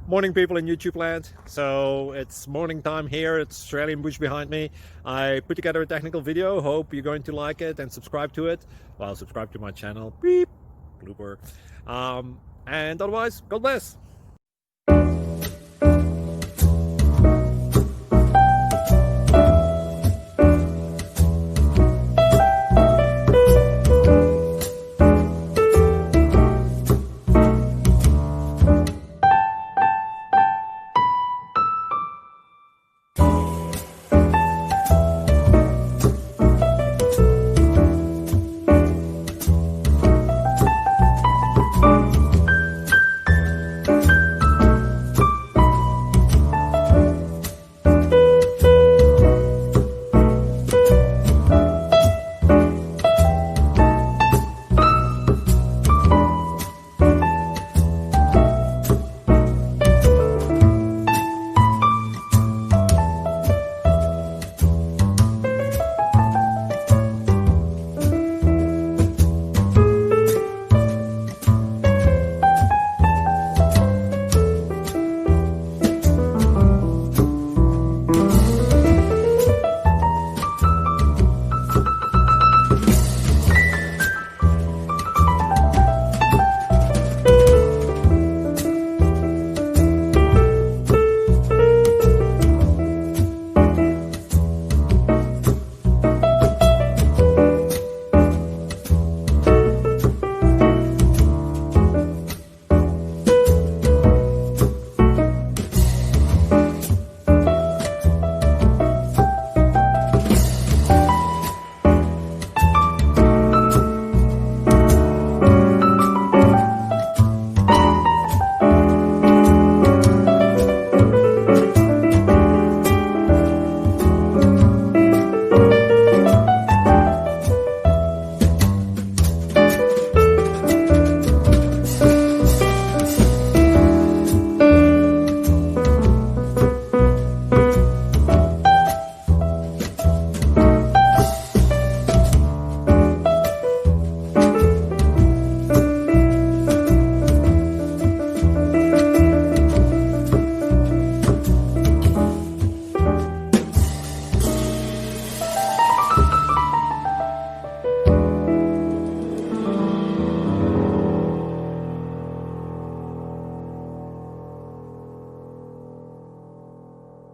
Morning, people in YouTube land. So it's morning time here. It's Australian bush behind me. I put together a technical video. Hope you're going to like it and subscribe to it. Well, subscribe to my channel. Beep. Blooper. And otherwise, God bless.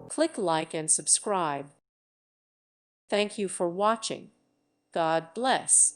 Click like and subscribe. Thank you for watching. God bless.